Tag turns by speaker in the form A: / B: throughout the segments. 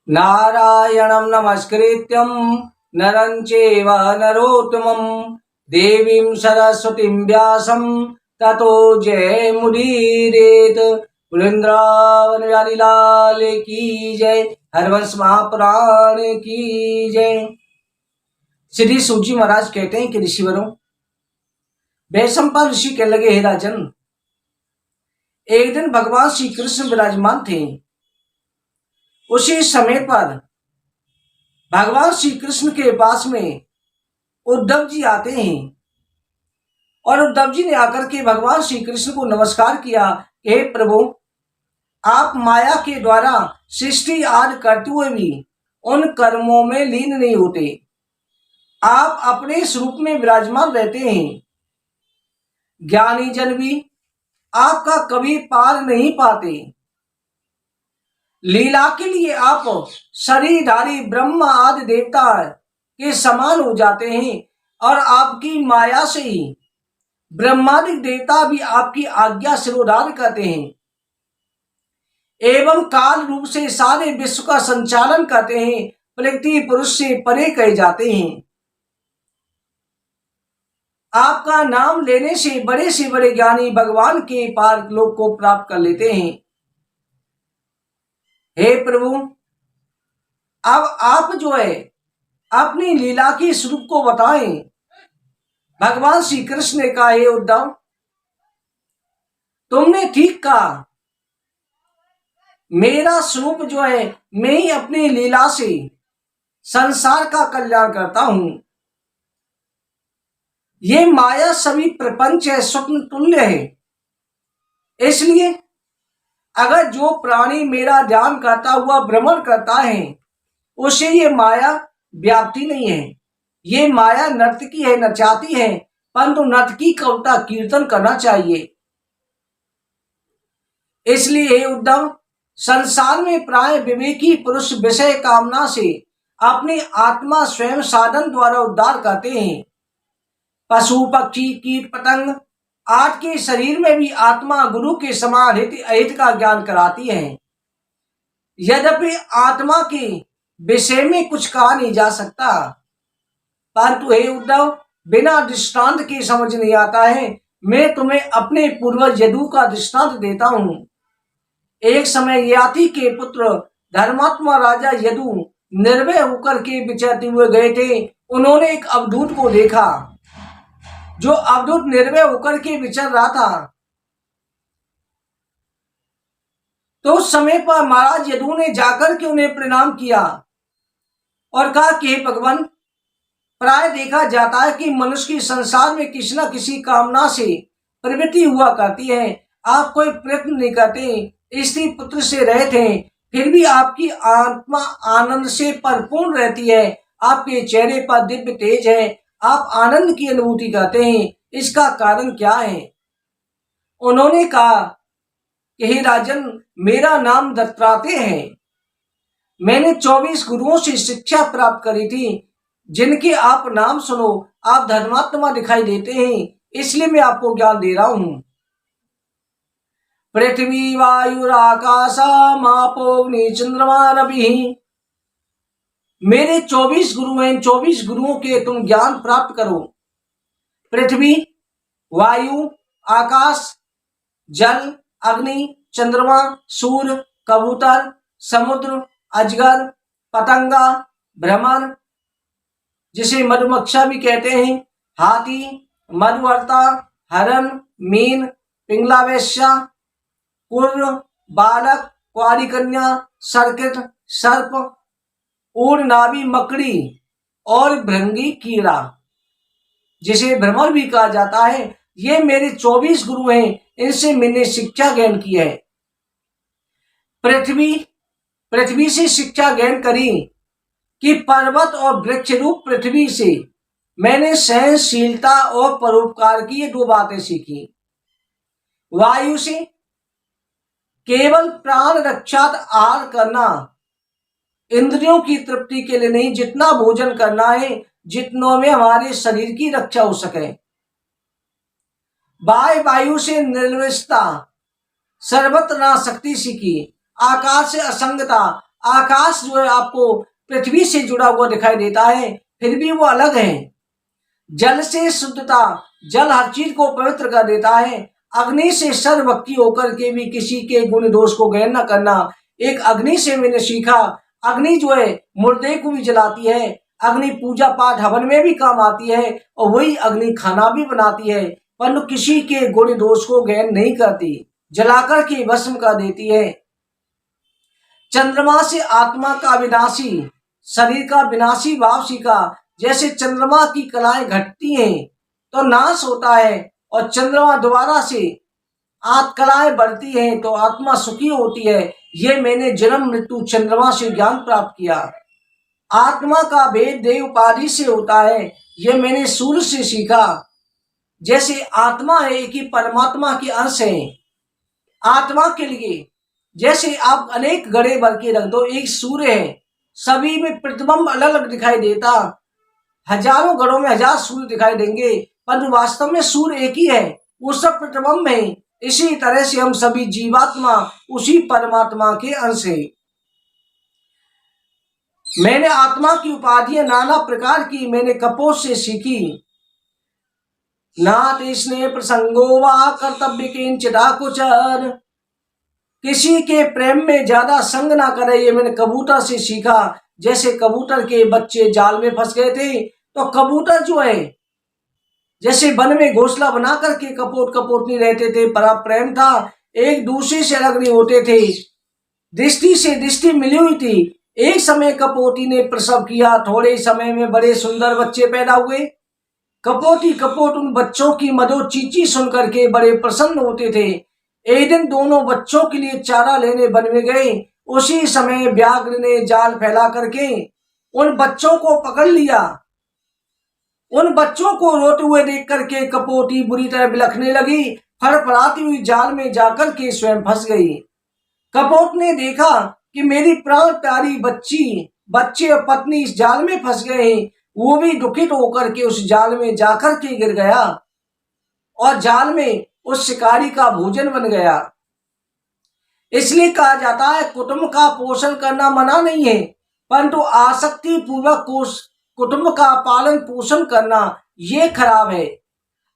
A: नारायणं नमस्कृत्यं नरं चैव नरोत्तमं देवीं सरस्वतीं व्यासं ततो जयमुदीरयेत्। वृंदावन बिहारी लाल की जय। हरवंश महापुराण की जय। श्री सूजी महाराज कहते हैं कि ऋषिवरों, वैशंपायन ऋषि कहने लगे, हे राजन, एक दिन भगवान श्री कृष्ण विराजमान थे। उसी समय पर भगवान श्री कृष्ण के पास में उद्धव जी आते हैं और उद्धव जी ने आकर के भगवान श्री कृष्ण को नमस्कार किया। हे प्रभु, आप माया के द्वारा सृष्टि आदि करते हुए भी उन कर्मों में लीन नहीं होते। आप अपने स्वरूप में विराजमान रहते हैं। ज्ञानी जन भी आपका कभी पार नहीं पाते। लीला के लिए आप शरीरधारी ब्रह्मा आदि देवता के समान हो जाते हैं और आपकी माया से ही ब्रह्मादि देवता भी आपकी आज्ञा सिरोधार्य करते हैं एवं काल रूप से सारे विश्व का संचालन करते हैं। प्रकृति पुरुष से परे कहे जाते हैं। आपका नाम लेने से बड़े ज्ञानी भगवान के पार लोक को प्राप्त कर लेते हैं। हे प्रभु, अब आप जो है अपनी लीला की स्वरूप को बताएं। भगवान श्री कृष्ण ने कहा, हे उद्धव, तुमने ठीक कहा। मेरा स्वरूप जो है, मैं ही अपनी लीला से संसार का कल्याण करता हूं। ये माया सभी प्रपंच है, स्वप्न तुल्य है। इसलिए अगर जो प्राणी मेरा ध्यान करता हुआ भ्रमण करता है, उसे ये माया व्याप्ति नहीं है। ये माया नर्तकी है, नचाती है, परंतु नर्तकी का उल्टा कीर्तन करना चाहिए। इसलिए हे उद्धव, संसार में प्राय विवेकी पुरुष विषय कामना से अपनी आत्मा स्वयं साधन द्वारा उद्धार करते हैं। पशु पक्षी कीट पतंग आदि के शरीर में भी आत्मा गुरु के समान हित अहित का ज्ञान कराती है। यद्यपि आत्मा के विषय में कुछ कहा नहीं जा सकता, परंतु हे उद्धव, बिना दृष्टांत के समझ नहीं आता है। मैं तुम्हें अपने पूर्वज यदु का दृष्टांत देता हूं। एक समय ययाति के पुत्र धर्मात्मा राजा यदु निर्भय होकर के विचरते हुए गए थे। उन्होंने एक अवधूत को देखा। जो अवधूत निर्भय होकर के विचर रहा था, तो उस समय पर महाराज यदु ने जाकर के उन्हें प्रणाम किया और कहा कि भगवान, प्राय देखा जाता है कि मनुष्य की संसार में किसी न किसी कामना से प्रवृत्ति हुआ करती है। आप कोई प्रयत्न नहीं करते, स्त्री पुत्र से रहते हैं, फिर भी आपकी आत्मा आनंद से परिपूर्ण रहती है। आपके चेहरे पर दिव्य तेज है, आप आनंद की अनुभूति करते हैं। इसका कारण क्या है? उन्होंने कहा कि हे राजन, मेरा नाम दत्तात्रेय है। मैंने 24 गुरुओं से शिक्षा प्राप्त करी थी, जिनके आप नाम सुनो आप धर्मात्मा दिखाई देते हैं, इसलिए मैं आपको ज्ञान दे रहा हूं। पृथ्वी वायुराकाश मापोग्नि चंद्रमा रवि, मेरे 24 गुरु हैं। 24 गुरुओं के तुम ज्ञान प्राप्त करो। पृथ्वी, वायु, आकाश, जल, अग्नि, चंद्रमा, सूर्य, कबूतर, समुद्र, अजगर, पतंगा, भ्रमर जिसे मधुमक्खी भी कहते हैं, हाथी, मधुवर्ता, हरण, मीन, पिंगला वेश्या, कुर्र, बालक, कुआरी कन्या, सर्किट, सर्प, ऊर् नाभि मकड़ी और भृंगी कीड़ा जिसे भ्रमर भी कहा जाता है, ये मेरे 24 गुरु हैं। इनसे मैंने शिक्षा ग्रहण की है। पृथ्वी से शिक्षा ग्रहण करी कि पर्वत और वृक्ष रूप पृथ्वी से मैंने सहनशीलता और परोपकार की ये 2 बातें सीखी। वायु से केवल प्राण रक्षा आहार करना, इंद्रियों की तृप्ति के लिए नहीं, जितना भोजन करना है जितनों में हमारे शरीर की रक्षा हो सके। वायु से निर्विशता सर्वत्र शक्ति सीखी। आकाश से असंगता, आकाश जो है आपको पृथ्वी से जुड़ा हुआ दिखाई देता है, फिर भी वो अलग है। जल से शुद्धता, जल हर चीज को पवित्र कर देता है। अग्नि से सर्वभक्ति होकर के भी किसी के गुण दोष को ग्रहण न करना। एक अग्नि से मैंने सीखा, अग्नि जो है मुर्दे को भी जलाती है, अग्नि पूजा पाठ हवन में भी काम आती है, और वही अग्नि खाना भी बनाती है, परंतु किसी के गुण दोष को ग्रहण नहीं करती, जलाकर के भस्म कर देती है। चंद्रमा से आत्मा का विनाशी, शरीर का विनाशी भाव सीखा। जैसे चंद्रमा की कलाएं घटती हैं तो नाश होता है, और चंद्रमा दोबारा से कलाएं बढ़ती हैं तो आत्मा सुखी होती है। ये मैंने जन्म मृत्यु चंद्रमा से ज्ञान प्राप्त किया। आत्मा का भेद देव उपाधि से होता है, ये मैंने सूर्य से सीखा। जैसे आत्मा है एक ही परमात्मा के अंश है। आत्मा के लिए जैसे आप अनेक गड़े भर के रख दो, एक सूर्य है, सभी में प्रतिबिंब अलग अलग दिखाई देता, हजारों गड़ों में हजार सूर्य दिखाई देंगे, परंतु वास्तव में सूर्य एक ही है, वो सब प्रतिबिंब है। इसी तरह से हम सभी जीवात्मा उसी परमात्मा के अंश है। मैंने आत्मा की उपाधियां नाना प्रकार की मैंने कपोत से सीखी। नाथ स्नेह प्रसंगो वा कर्तव्य किंचिता कुचर, किसी के प्रेम में ज्यादा संग ना करे, ये मैंने कबूतर से सीखा। जैसे कबूतर के बच्चे जाल में फंस गए थे, तो कबूतर जो है जैसे वन में घोंसला बना करके कपोत कपोतनी रहते थे, बड़ा प्रेम था, एक दूसरे से अलग नहीं होते थे, दृष्टि से दृष्टि मिली हुई थी। एक समय कपोती ने प्रसव किया, थोड़े समय में बड़े सुंदर बच्चे पैदा हुए। कपोती कपोत उन बच्चों की मधुर चींची सुन करके बड़े प्रसन्न होते थे। एक दिन दोनों बच्चों के लिए चारा लेने वन में गए। उसी समय व्याघ्र ने जाल फैला करके उन बच्चों को पकड़ लिया। उन बच्चों को रोते हुए देख करके कपोती बुरी तरह बिलखने लगी, फड़फड़ाती हुई जाल में जाकर के स्वयं फंस गई। कपोत ने देखा कि मेरी प्राण प्यारी बच्चे और पत्नी इस जाल में फंस गए हैं। वो भी दुखित होकर के उस जाल में जाकर के गिर गया, और जाल में उस शिकारी का भोजन बन गया। इसलिए कहा जाता है कुटुंब का पोषण करना मना नहीं है, परंतु आसक्ति पूर्वक कुटुंब का पालन पोषण करना ये खराब है।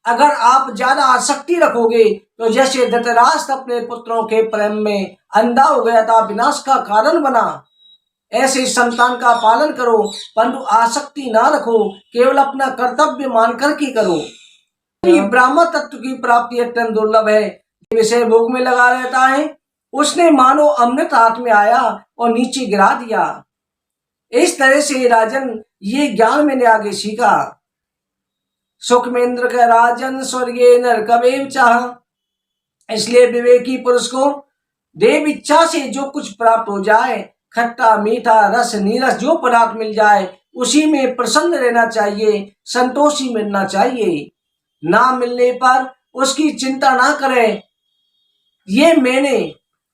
A: अगर आप ज्यादा आसक्ति रखोगे तो जैसे धृतराष्ट्र अपने पुत्रों के प्रेम में अंधा हो गया था, विनाश का कारण बना, ऐसे संतान का पालन करो, परंतु आसक्ति ना रखो, केवल अपना कर्तव्य मान करके करो। ब्रह्म तत्व की प्राप्ति अत्यंत दुर्लभ है। विषय भोग में लगा रहता है, उसने मानो अमृत हाथ में आया और नीचे गिरा दिया। इस तरह से राजन ये ज्ञान मैंने आगे सीखा। सुखमेंद्र का राजन स्वर्गीय नरकमेव चाह, इसलिए विवेकी पुरुष को देव इच्छा से जो कुछ प्राप्त हो जाए, खट्टा मीठा रस नीरस जो पदार्थ मिल जाए, उसी में प्रसन्न रहना चाहिए, संतोषी मिलना चाहिए। ना मिलने पर उसकी चिंता ना करें। ये मैंने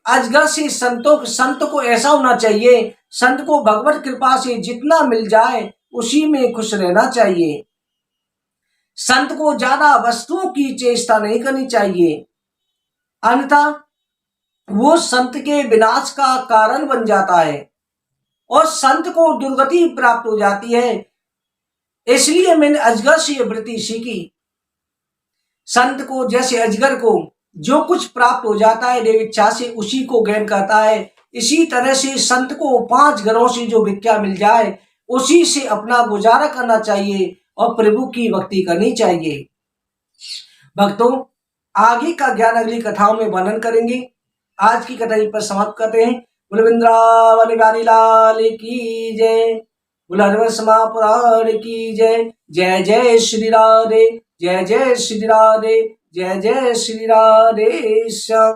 A: अजगर से संत को ऐसा होना चाहिए, संत को भगवत कृपा से जितना मिल जाए उसी में खुश रहना चाहिए। संत को ज्यादा वस्तुओं की चेष्टा नहीं करनी चाहिए, अन्यथा वो संत के विनाश का कारण बन जाता है और संत को दुर्गति प्राप्त हो जाती है। इसलिए मैंने अजगर से वृत्ति सीखी। संत को जैसे अजगर को जो कुछ प्राप्त हो जाता है देव इच्छा से उसी को ग्रहण करता है, इसी तरह से संत को 5 घरों से जो भिक्षा मिल जाए उसी से अपना गुजारा करना चाहिए और प्रभु की भक्ति करनी चाहिए। भक्तों, आगे का ज्ञान अगली कथाओं में वर्णन करेंगे। आज की कथा पर समाप्त करते हैं। बोल वृंदावन बिहारी लाल की जय, बोल हरिवंश महापुराण की जय। जय जय श्री राधे, जय जय श्री राधे, जय जय श्री राधे श्याम।